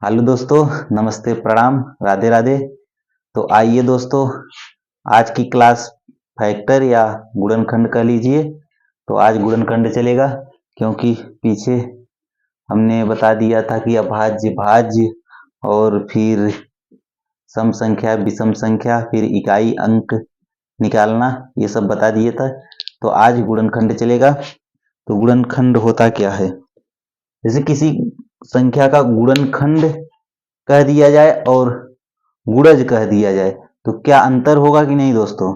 Hello दोस्तों, नमस्ते, प्रणाम, राधे राधे। तो आइए दोस्तों, आज की क्लास फैक्टर या गुणनखंड कह लीजिए। तो आज गुणनखंड चलेगा, क्योंकि पीछे हमने बता दिया था कि अभाज्य, भाज्य और फिर सम संख्या, विषम संख्या, फिर इकाई अंक निकालना, ये सब बता दिए था। तो आज गुणनखंड चलेगा। तो गुणनखंड होता क्या है? जैसे किसी संख्या का गुणनखंड कह दिया जाए और गुणज कह दिया जाए, तो क्या अंतर होगा कि नहीं दोस्तों?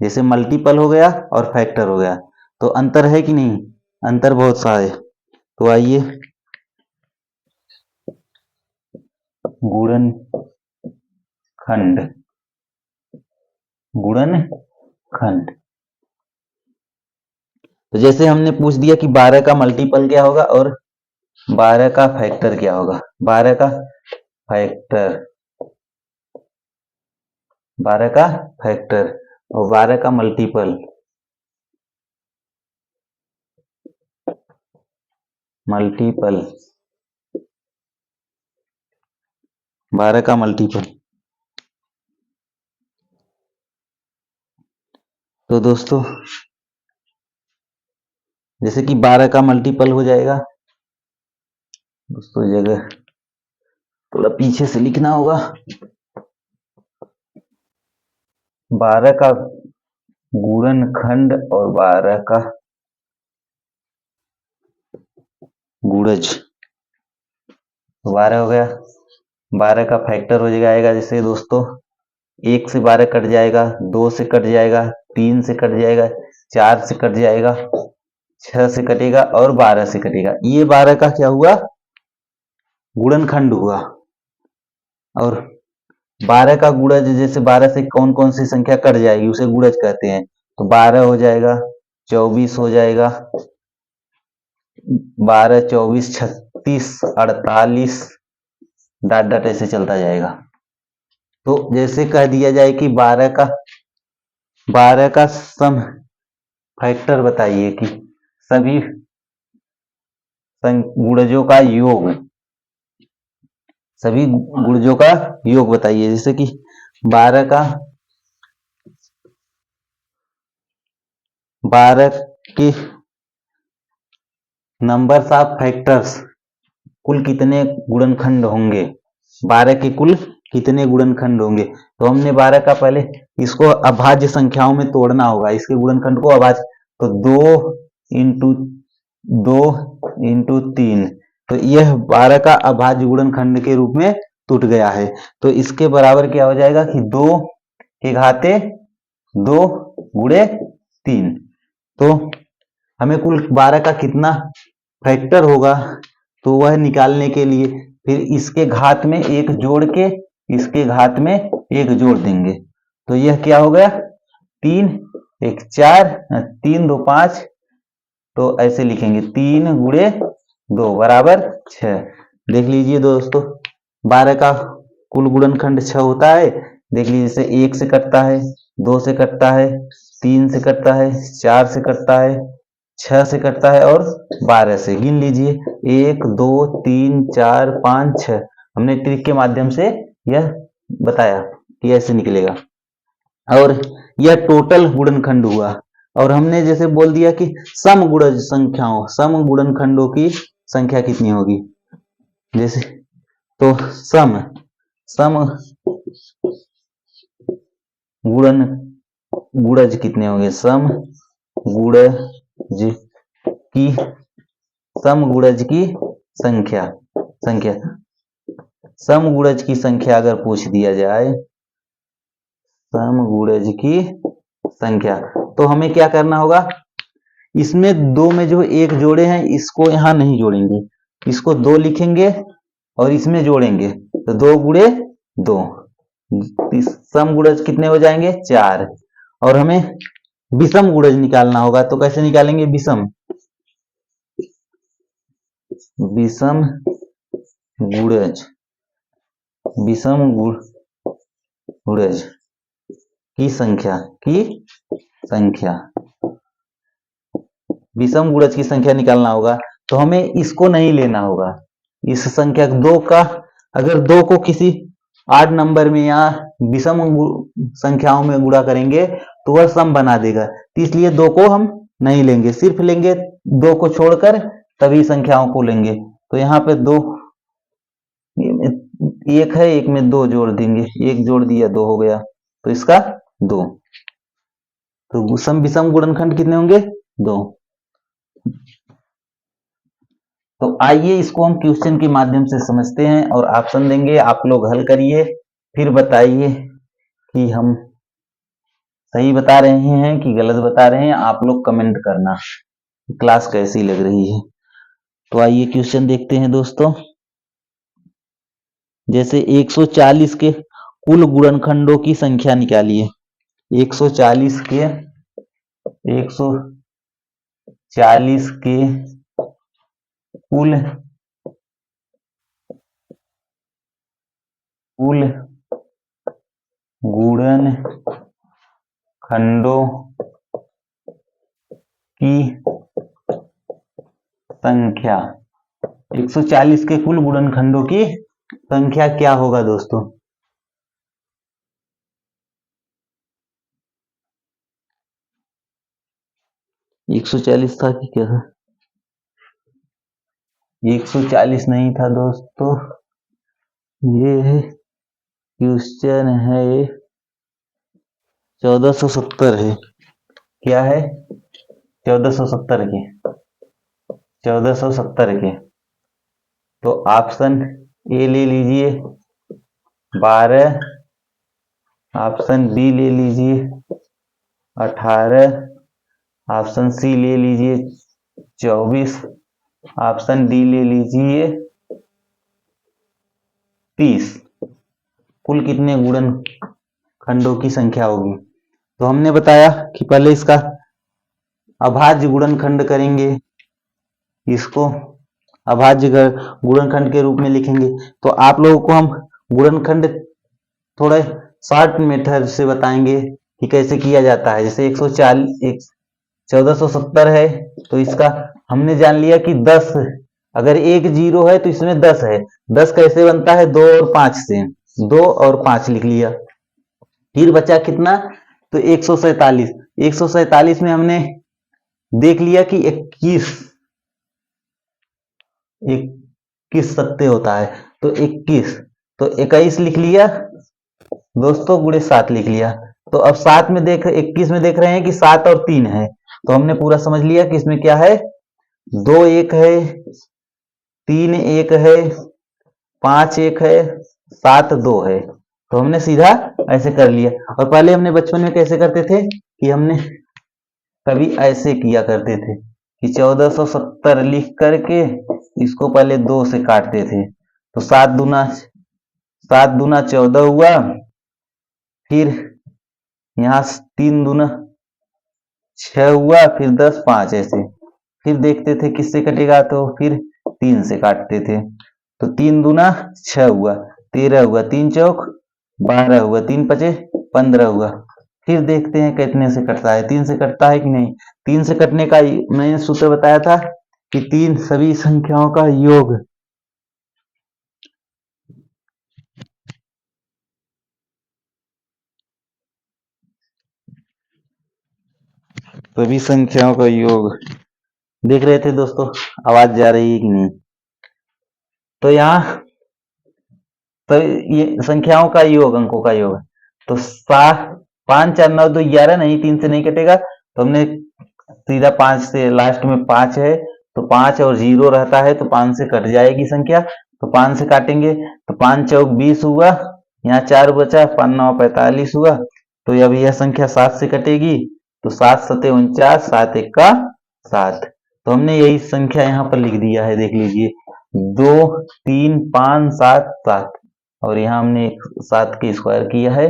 जैसे मल्टीपल हो गया और फैक्टर हो गया, तो अंतर है कि नहीं? अंतर बहुत सा है। तो आइए, गुणनखंड, गुणनखंड। तो जैसे हमने पूछ दिया कि 12 का मल्टीपल क्या होगा और 12 का फैक्टर क्या होगा। 12 का फैक्टर, 12 का फैक्टर और 12 का मल्टीपल, मल्टीपल, 12 का मल्टीपल। तो दोस्तों, जैसे कि 12 का मल्टीपल हो जाएगा दोस्तों, जगह थोड़ा पीछे से लिखना होगा। 12 का गुणनखंड और 12 का गुणज, 12 हो गया। 12 का फैक्टर हो जाएगा, जैसे दोस्तों 1 से 12 कट जाएगा, 2 से कट जाएगा, 3 से कट जाएगा, 4 से कट जाएगा, 6 से कटेगा और 12 से कटेगा। ये 12 का क्या हुआ? गुणनखंड हुआ। और 12 का गुणज, जैसे 12 से कौन कौन सी संख्या कट जाएगी उसे गुणज कहते हैं। तो 12 हो जाएगा, 24 हो जाएगा, 12, 24, 36, 48, डाट डाट ऐसे चलता जाएगा। तो जैसे कह दिया जाए कि 12 का सम फैक्टर बताइए कि सभी गुणजों का योग, सभी गुणजों का योग बताइए। जैसे कि 12 का 12 के नंबर्स ऑफ फैक्टर्स, कुल कितने गुणनखंड होंगे? 12 के कुल कितने गुणनखंड होंगे? तो हमने 12 का पहले इसको अभाज्य संख्याओं में तोड़ना होगा, इसके गुणनखंड को अभाज्य। तो 2 इंटू 3, तो यह 12 का अभाज्य गुणनखंड के रूप में टूट गया है। तो इसके बराबर क्या हो जाएगा कि 2 के घाते 2 गुणे 3। तो हमें कुल 12 का कितना फैक्टर होगा, तो वह निकालने के लिए फिर इसके घात में एक जोड़ के इसके घात में एक जोड़ देंगे। तो यह क्या हो गया? 3 1 4, 3 2 5। तो ऐसे लिखेंगे 3 गुणे 2 बराबर 6। देख लीजिए दोस्तों, 12 का कुल गुणनखंड 6 होता है। देख लीजिए, जैसे 1 से कटता है, 2 से कटता है, 3 से कटता है, 4 से कटता है, 6 से कटता है और 12 से। गिन लीजिए, 1 2 3 4 5 6। हमने ट्रिक के माध्यम से यह बताया कि ऐसे निकलेगा। और यह टोटल गुणनखंड हुआ। और हमने जैसे बोल दिया कि सम गुणज संख्याओं, सम गुणनखंडों की संख्या कितनी होगी। जैसे तो सम सम गुणन गुणज कितने होंगे? सम गुणज की, सम गुणज की संख्या, संख्या सम गुणज की संख्या अगर पूछ दिया जाए, सम गुणज की संख्या, तो हमें क्या करना होगा? इसमें दो में जो एक जोड़े हैं इसको यहां नहीं जोड़ेंगे, इसको 2 लिखेंगे और इसमें जोड़ेंगे, तो 2 गुणे 2। सम गुणज कितने हो जाएंगे? 4। और हमें विषम गुणज निकालना होगा, तो कैसे निकालेंगे? विषम विषम गुणज, विषम गुणज की संख्या, की संख्या, विषम गुणज की संख्या निकालना होगा। तो हमें इसको नहीं लेना होगा, इस संख्या 2 का अगर 2 को किसी आड नंबर में या विषम संख्याओं में गुणा करेंगे तो वह सम बना देगा, तो इसलिए 2 को हम नहीं लेंगे, सिर्फ लेंगे 2 को छोड़कर तभी संख्याओं को लेंगे। तो यहाँ पे 2 एक है, एक में 2 जोड़ देंगे, एक जोड़ दिया 2 हो गया, तो इसका 2। तो सम विषम गुणनखंड कितने होंगे? 2। तो आइए इसको हम क्वेश्चन के माध्यम से समझते हैं और ऑप्शन देंगे, आप लोग हल करिए, फिर बताइए कि हम सही बता रहे हैं कि गलत बता रहे हैं। आप लोग कमेंट करना क्लास कैसी लग रही है। तो आइए क्वेश्चन देखते हैं दोस्तों। जैसे 140 के कुल गुणनखंडों की संख्या निकालिए। 140 के कुल गुणनखंडों की संख्या, 140 के कुल गुणनखंडों की संख्या क्या होगा दोस्तों? एक 140 था कि क्या था? 140 नहीं था दोस्तों, ये क्वेश्चन है 1470 है। क्या है? 1470 के 1470 के। तो ऑप्शन ए ले लीजिए 12, ऑप्शन बी ले लीजिए 18, ऑप्शन सी ले लीजिए 24, ऑप्शन डी ले लीजिए 30। कुल कितने गुणनखंडों की संख्या होगी? तो हमने बताया कि पहले इसका अभाज्य गुणनखंड करेंगे, इसको अभाज्य गुणनखंड के रूप में लिखेंगे। तो आप लोगों को हम गुणनखंड थोड़ा शॉर्ट मेथड से बताएंगे कि कैसे किया जाता है। जैसे 1470 है, तो इसका हमने जान लिया कि 10, अगर एक 0 है तो इसमें 10 है। 10 कैसे बनता है? 2 और 5 से, 2 और 5 लिख लिया। फिर बचा कितना? तो 147। 147 में हमने देख लिया कि 21 सत्य होता है, तो 21, तो 21 लिख लिया दोस्तों, गुणे 7 लिख लिया। तो अब 7 में 21 में देख रहे हैं कि 7 और 3 है, तो हमने पूरा समझ लिया कि इसमें क्या है, 2 1 है, 3 1 है, 5 1 है, 7 2 है। तो हमने सीधा ऐसे कर लिया। और पहले हमने बचपन में कैसे करते थे कि हमने कभी ऐसे किया करते थे कि 1470 लिख करके इसको पहले 2 से काटते थे, तो 7 दूना 14 हुआ, फिर यहाँ 3 दूना 6 हुआ, फिर 10 5 ऐसे, फिर देखते थे किससे कटेगा, तो फिर 3 से काटते थे। तो 3 दूना 6 हुआ, 13 हुआ, 3 चौक 12 हुआ, 3 पचे 15 हुआ। फिर देखते हैं कितने से कटता है, 3 से कटता है कि नहीं। 3 से कटने का मैंने सूत्र बताया था कि 3 सभी संख्याओं का योग। सभी संख्याओं का योग देख रहे थे दोस्तों, आवाज जा रही है कि नहीं? तो यहाँ तो ये संख्याओं का योग, अंकों का योग। तो 5 4 9 2 11 नहीं, 3 से नहीं कटेगा, तो हमने सीधा 5 से, लास्ट में 5 है तो 5 और 0 रहता है, तो 5 से कट जाएगी संख्या, तो 5 से काटेंगे, तो 5 चौक 20 हुआ, यहाँ 4 बचा, 5 9 45 हुआ। तो अब यह संख्या 7 से कटेगी, तो 7 7 49, 7 1 का 7। तो हमने यही संख्या यहाँ पर लिख दिया है, देख लीजिए 2 3 5 7 7, और यहाँ हमने 7 के स्क्वायर किया है।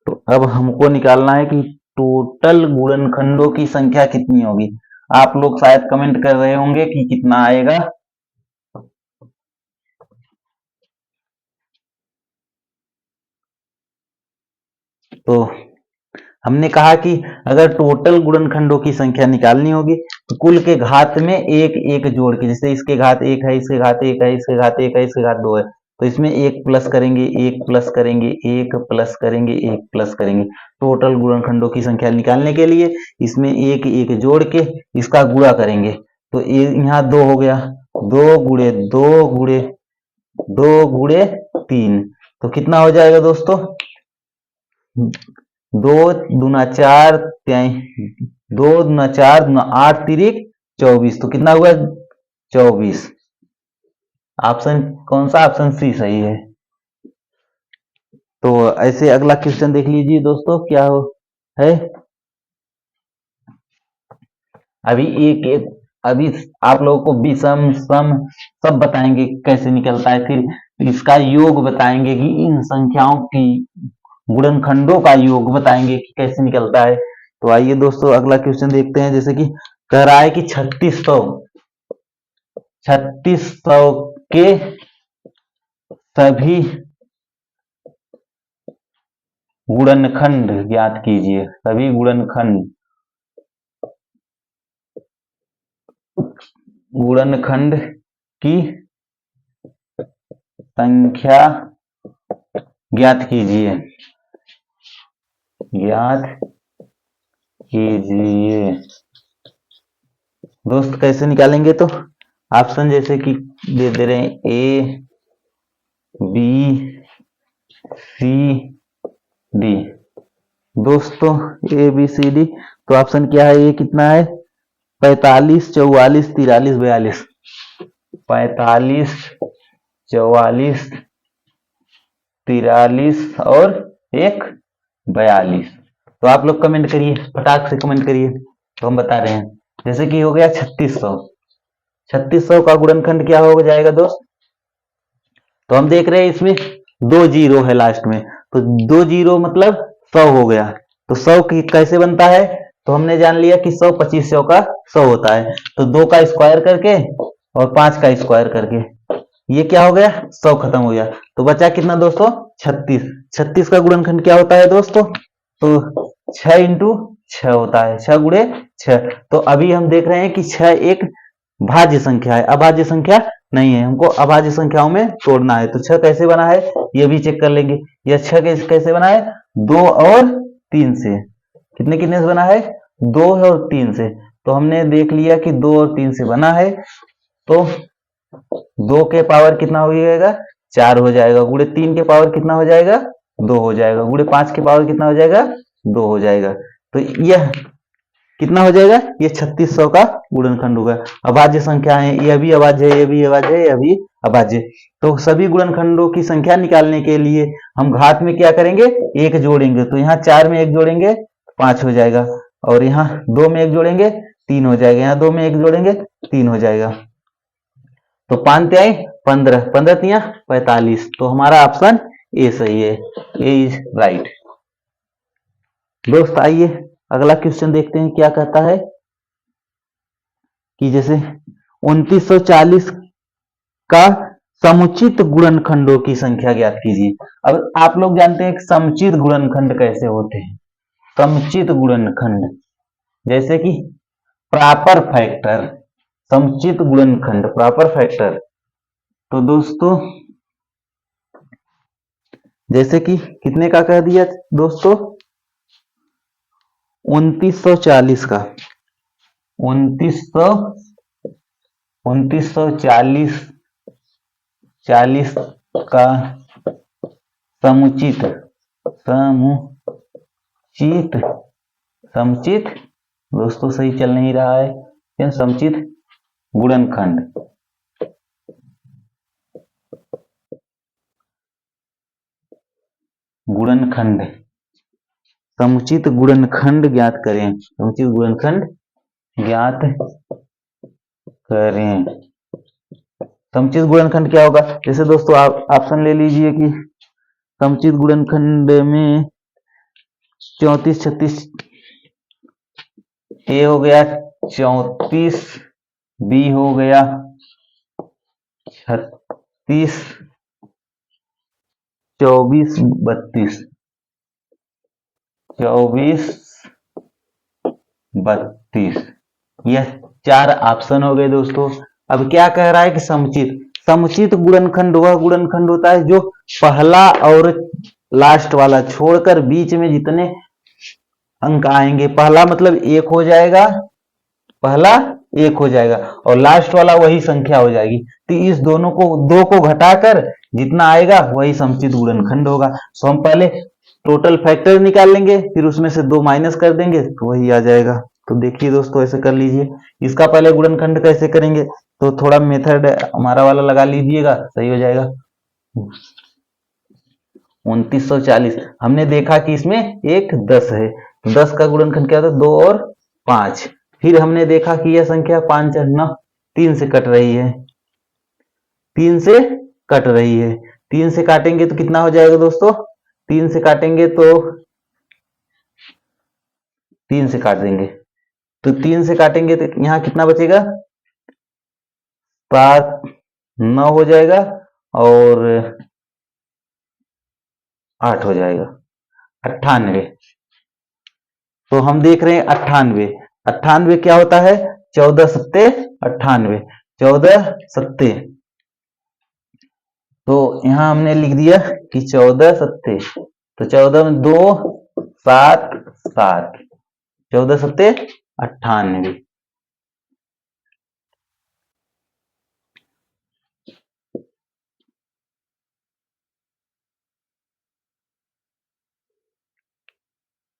तो अब हमको निकालना है कि टोटल गुणनखंडों की संख्या कितनी होगी। आप लोग शायद कमेंट कर रहे होंगे कि कितना आएगा। तो हमने कहा कि अगर टोटल गुणनखंडों की संख्या निकालनी होगी तो कुल के घात में एक एक जोड़ के, जैसे इसके घात 1 है, इसके घात 1 है, इसके घात 1 है, इसके घात 2 है, तो इसमें एक प्लस करेंगे, एक प्लस करेंगे, एक प्लस करेंगे, एक प्लस करेंगे। टोटल गुणनखंडों की संख्या निकालने के लिए इसमें एक एक जोड़ के इसका गुणा करेंगे। तो यहाँ 2 हो गया, 2 गुणे 2 गुणे 2 गुणे 3, तो कितना हो जाएगा दोस्तों? 2 दूना 4, 2 दूना 4 दूना 8 तिरिक 24, तो कितना हुआ? 24। ऑप्शन कौन सा? ऑप्शन सी सही है। तो ऐसे अगला क्वेश्चन देख लीजिए दोस्तों, क्या हो है। अभी एक एक अभी आप लोगों को विषम सम सब बताएंगे कैसे निकलता है, फिर इसका योग बताएंगे कि इन संख्याओं की गुणनखंडों का योग बताएंगे कि कैसे निकलता है। तो आइए दोस्तों अगला क्वेश्चन देखते हैं। जैसे कि कह रहा है कि 3600 के सभी गुणनखंड ज्ञात कीजिए। सभी गुणनखंड की संख्या ज्ञात कीजिए, ज्ञात कीजिए। दोस्त कैसे निकालेंगे? तो ऑप्शन जैसे कि दे दे रहे हैं ए बी सी डी। दोस्तों ए बी सी डी, तो ऑप्शन क्या है? ये कितना है? 45, 44, 43, 42। 45, 44, 43 और एक 42। तो आप लोग कमेंट करिए, फटाक से कमेंट करिए, तो हम बता रहे हैं। जैसे कि हो गया 3600, 3600 का गुणनखंड क्या हो जाएगा दोस्त? तो हम देख रहे हैं इसमें 2 जीरो है लास्ट में, तो 2 जीरो मतलब 100 हो गया। तो 100 की कैसे बनता है? तो हमने जान लिया कि 100 2500 का 100 होता है। तो 2 का स्क्वायर करके और 5 का स्क्वायर करके ये क्या हो गया? 100 खत्म हो गया। तो बचा कितना दोस्तों? 36। 36 का गुणनखंड क्या होता है दोस्तों? तो 6 इंटू 6 होता है, 6 गुणे 6। तो अभी हम देख रहे हैं कि 6 एक भाज्य संख्या है, अभाज्य संख्या नहीं है। हमको अभाज्य संख्याओं में तोड़ना है। तो 6 कैसे बना है ये भी चेक कर लेंगे। यह 6 कैसे बना है? 2 और 3 से। कितने कितने से बना है? 2 और 3 से। तो हमने देख लिया कि 2 और 3 से बना है। तो 2 के पावर कितना हो जाएगा? 4 हो जाएगा। गुणे 3 के पावर कितना हो जाएगा? 2 हो जाएगा। गुणे 5 के पावर कितना हो जाएगा? 2 हो जाएगा। तो यह कितना हो जाएगा? ये 3600 का गुणनखंड होगा। अभाज्य संख्या है, यह भी अभाज्य है, यह भी अभाज्य है, यह भी अभाज्य। तो सभी गुणनखंडों की संख्या निकालने के लिए हम घात में क्या करेंगे? 1 जोड़ेंगे। तो यहाँ 4 में 1 जोड़ेंगे 5 हो जाएगा, और यहाँ 2 में 1 जोड़ेंगे 3 हो जाएगा, यहाँ 2 में 1 जोड़ेंगे 3 हो जाएगा। तो 5 त्याई 15, 15 तिया 45। तो हमारा ऑप्शन ए सही है, ए इज राइट। दोस्त आइए अगला क्वेश्चन देखते हैं, क्या कहता है कि जैसे 2940 का समुचित गुणनखंडों की संख्या ज्ञात कीजिए। अब आप लोग जानते हैं कि समुचित गुणनखंड कैसे होते हैं। समुचित गुणनखंड जैसे कि प्रॉपर फैक्टर, समुचित गुणनखंड प्रॉपर फैक्टर। तो दोस्तों जैसे कि कितने का कह दिया दोस्तों? 2940 का, 2940 का समुचित समुचित समुचित दोस्तों सही चल नहीं रहा है, यह समुचित गुणनखंड समुचित गुणनखंड ज्ञात करें। समुचित गुणनखंड ज्ञात करें। समुचित गुणनखंड क्या होगा? जैसे दोस्तों आप ऑप्शन ले लीजिए कि समुचित गुणनखंड में 34 36 ए हो गया 34, बी हो गया 36, 24 32, 24 32। यह 4 ऑप्शन हो गए दोस्तों। अब क्या कह रहा है कि समुचित समुचित गुणनखंड वह गुणनखंड होता है जो पहला और लास्ट वाला छोड़कर बीच में जितने अंक आएंगे, पहला मतलब एक हो जाएगा, पहला एक हो जाएगा और लास्ट वाला वही संख्या हो जाएगी। तो इस दोनों को, दो को घटाकर जितना आएगा वही समुचित गुणनखंड होगा। तो हम पहले टोटल फैक्टर निकाल लेंगे, फिर उसमें से 2 माइनस कर देंगे तो वही आ जाएगा। तो देखिए दोस्तों, ऐसे कर लीजिए। इसका पहले गुणनखंड कैसे करेंगे, तो थोड़ा मेथड हमारा वाला लगा लीजिएगा, सही हो जाएगा। 2940 हमने देखा कि इसमें एक 10 है, तो 10 का गुणनखंड क्या होता है, 2 और 5। फिर हमने देखा कि यह संख्या 5 और 9 3 से कट रही है, 3 से कट रही है। 3 से काटेंगे तो कितना हो जाएगा दोस्तों, 3 से काटेंगे तो 3 से काट देंगे, तो 3 से काटेंगे तो यहाँ कितना बचेगा, 7 9 हो जाएगा और 8 हो जाएगा, 98। तो हम देख रहे हैं 98, 98 क्या होता है, 14 सत्ते 98, 14 सत्ते। तो यहां हमने लिख दिया कि 14 सत्ते, तो 14 में 2 7 7, 14 सत्ते 98।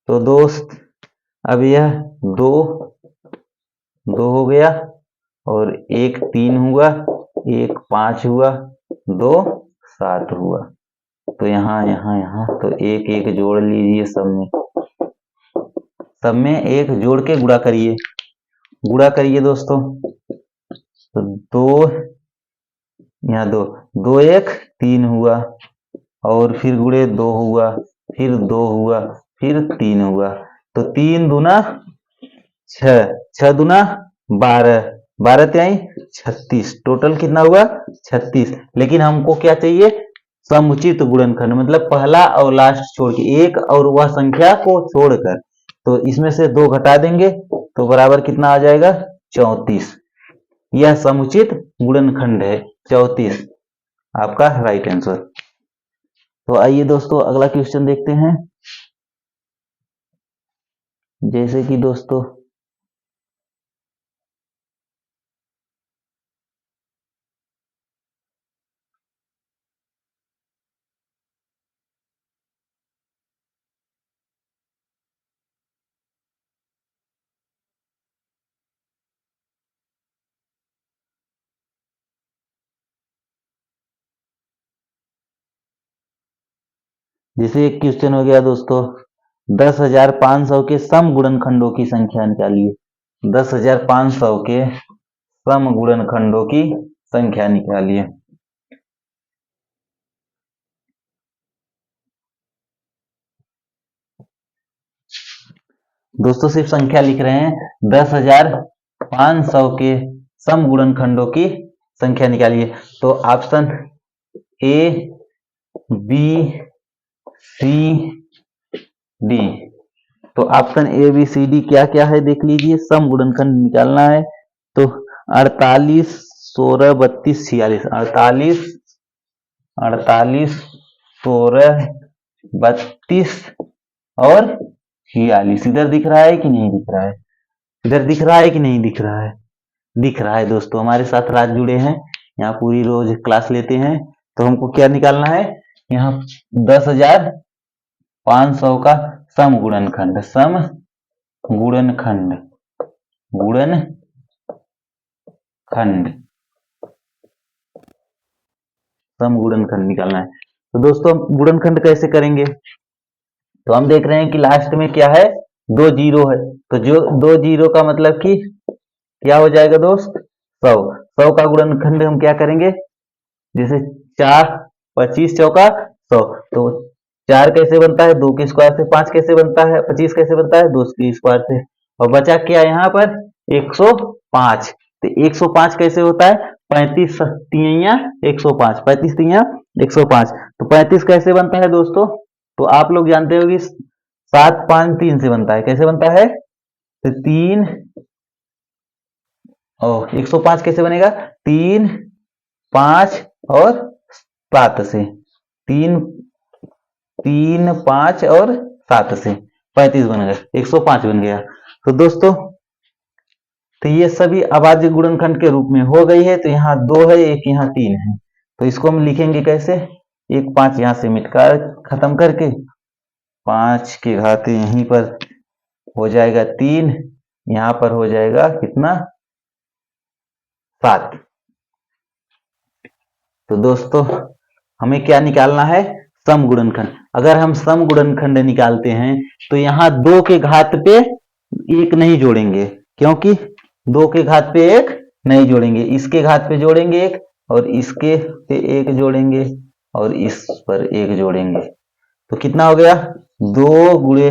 तो दोस्त अब यह 2 2 हो गया और 1 3 हुआ, 1 5 हुआ, 2 7 हुआ। तो यहाँ यहाँ यहाँ तो 1 1 जोड़ लीजिए, सब में 1 जोड़ के गुणा करिए, गुणा करिए दोस्तों। तो 2 यहाँ 2 2 1 3 हुआ और फिर गुणे 2 हुआ, फिर 2 हुआ, फिर 3 हुआ। तो 3 दूना 6, 6 दूना 12, 12 त्याई 36, टोटल कितना हुआ 36। लेकिन हमको क्या चाहिए, समुचित गुणनखंड, मतलब पहला और लास्ट छोड़ के, एक और वह संख्या को छोड़कर। तो इसमें से 2 घटा देंगे तो बराबर कितना आ जाएगा, 34। यह समुचित गुणनखंड है 34, आपका राइट आंसर। तो आइए दोस्तों अगला क्वेश्चन देखते हैं। जैसे कि दोस्तों जैसे एक क्वेश्चन हो गया दोस्तों, 10,500 के सम गुणनखंडों की संख्या निकालिए। 10,500 के सम गुणनखंडों की संख्या निकालिए। दोस्तों सिर्फ संख्या लिख रहे हैं, 10,500 के सम गुणनखंडों की संख्या निकालिए। तो option A B C D, तो option A B C D क्या क्या है देख लीजिए। सम गुणनखंड निकालना है तो 48 16 32 46, 48 48 16 32 और 46। इधर दिख रहा है कि नहीं दिख रहा है, इधर दिख रहा है कि नहीं दिख रहा है, दिख रहा है दोस्तों। हमारे साथ राज जुड़े हैं, यहाँ पूरी रोज क्लास लेते हैं। तो हमको क्या निकालना है, यहाँ 10,500 का सम गुणनखंड, सम गुणनखंड, गुणनखंड, सम गुणनखंड निकालना है। तो दोस्तों हम गुणनखंड कैसे करेंगे, तो हम देख रहे हैं कि लास्ट में क्या है, 2 जीरो है। तो जो 2 जीरो का मतलब कि क्या हो जाएगा दोस्त, 100। 100 का गुणनखंड हम क्या करेंगे, जैसे 4 25 चौका 100, तो 4 कैसे बनता है, 2 के स्क्वायर से। 5 कैसे बनता है, 25 कैसे बनता है, 2 के स्क्वायर से। और बचा क्या यहाँ पर, 105। तो 105 कैसे होता है, 35 तिया 105, 35 तिया 105। तो 35 कैसे बनता है दोस्तों, तो आप लोग जानते हो कि 7 5 3 से बनता है। कैसे बनता है, तो 3 और 105 कैसे बनेगा, 3 5 और 7 से, 3 3 5 और 7 से 35 बन गए, 105 बन गया। तो दोस्तों तो ये सभी अभाज्य गुणनखंड के रूप में हो गई है। तो यहाँ 2 है, एक यहाँ 3 है। तो इसको हम लिखेंगे कैसे, 1 5 यहाँ से मिटकर खत्म करके 5 के घात यहीं पर हो जाएगा 3, यहाँ पर हो जाएगा कितना 7। तो दोस्तों हमें क्या निकालना है, सम गुणनखंड। अगर हम सम गुणनखंड निकालते हैं तो यहाँ 2 के घात पे 1 नहीं जोड़ेंगे, क्योंकि 2 के घात पे 1 नहीं जोड़ेंगे, इसके घात पे जोड़ेंगे 1 और इसके पे 1 जोड़ेंगे और इस पर 1 जोड़ेंगे। तो कितना हो गया, 2 गुणे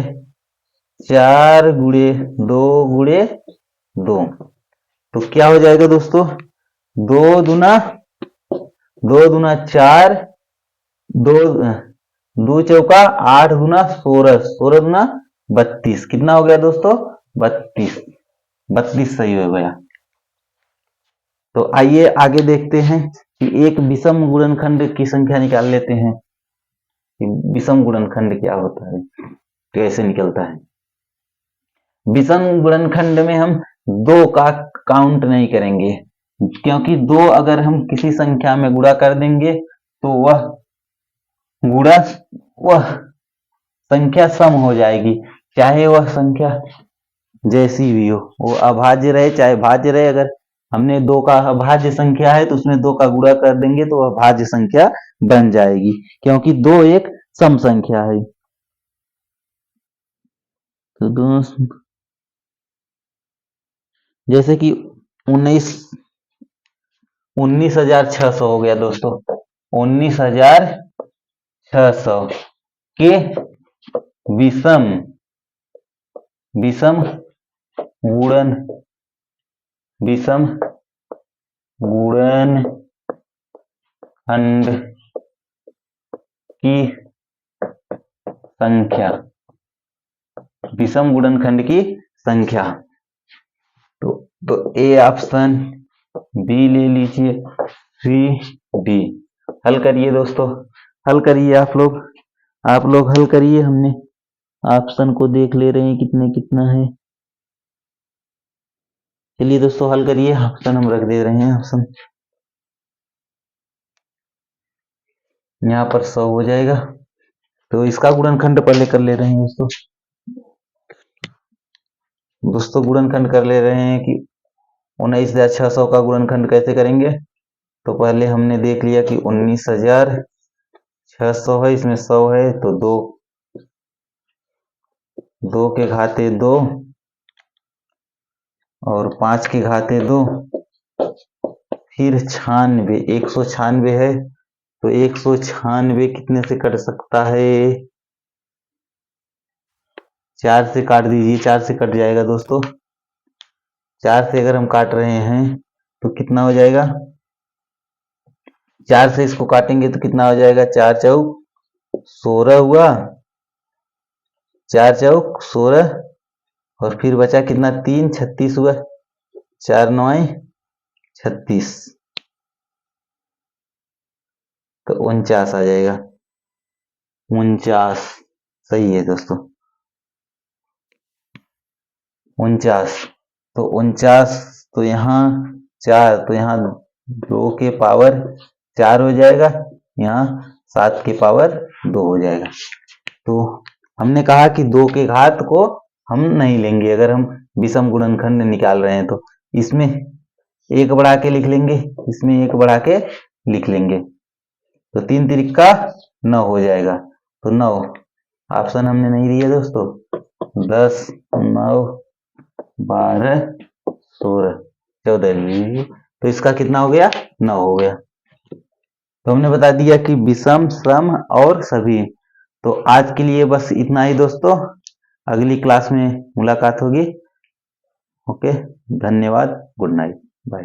4 गुणे 2 गुणे 2। तो क्या हो जाएगा दोस्तों, 2 दूना 4, 2 चौका 8 दूना 16, 16 दूना 32। कितना हो गया दोस्तों, 32। 32 सही हो गया। तो आइए आगे देखते हैं कि एक विषम गुणनखंड की संख्या निकाल लेते हैं कि विषम गुणनखंड क्या होता है, कैसे निकलता है। विषम गुणनखंड में हम 2 का काउंट नहीं करेंगे, क्योंकि 2 अगर हम किसी संख्या में गुणा कर देंगे तो वह संख्या सम हो जाएगी, चाहे वह संख्या जैसी भी हो, वो अभाज्य रहे चाहे भाज्य रहे। अगर हमने 2 का अभाज्य संख्या है तो उसमें 2 का गुणा कर देंगे तो वह भाज्य संख्या बन जाएगी, क्योंकि 2 एक सम संख्या है। तो दोस्तों जैसे कि 19,600 हो गया दोस्तों, 19,600 के विषम गुणनखंड की संख्या, विषम गुणनखंड की संख्या। तो ए ऑप्शन, बी ले लीजिए, सी डी। हल करिए दोस्तों, हल करिए आप लोग हल करिए। हमने ऑप्शन को देख ले रहे हैं कितने कितना है। चलिए दोस्तों हल करिए, ऑप्शन हम रख दे रहे हैं। ऑप्शन यहाँ पर 100 हो जाएगा। तो इसका गुणनखंड पहले कर ले रहे हैं दोस्तों गुणनखंड कर ले रहे हैं कि 19,600 का गुणनखंड कैसे करेंगे। तो पहले हमने देख लिया कि 19,600 है, इसमें 100 है तो 2 के घाते 2 और 5 के घाते 2, फिर 96, 196 है तो 196 कितने से कट सकता है, 4 से काट दीजिए, 4 से कट जाएगा दोस्तों। 4 से अगर हम काट रहे हैं तो कितना हो जाएगा, 4 से इसको काटेंगे तो कितना हो जाएगा, 4 चौक 16 हुआ, 4 चौक 16 और फिर बचा कितना 3, 36 हुआ, 4 9 36, तो 49 आ जाएगा। 49 सही है दोस्तों, 49। तो 49 तो यहाँ 4, तो यहाँ 2 के पावर 4 हो जाएगा, यहाँ 7 के पावर 2 हो जाएगा। तो हमने कहा कि 2 के घात को हम नहीं लेंगे अगर हम विषम गुणनखंड निकाल रहे हैं। तो इसमें 1 बढ़ा के लिख लेंगे, इसमें 1 बढ़ा के लिख लेंगे, तो 3 तिरिका 9 हो जाएगा। तो 9 ऑप्शन हमने नहीं दिया दोस्तों, 10 9 12 16 14, तो इसका कितना हो गया, 9 हो गया। तो हमने बता दिया कि विषम, सम और सभी। तो आज के लिए बस इतना ही दोस्तों, अगली क्लास में मुलाकात होगी। ओके, धन्यवाद, गुड नाइट, बाय।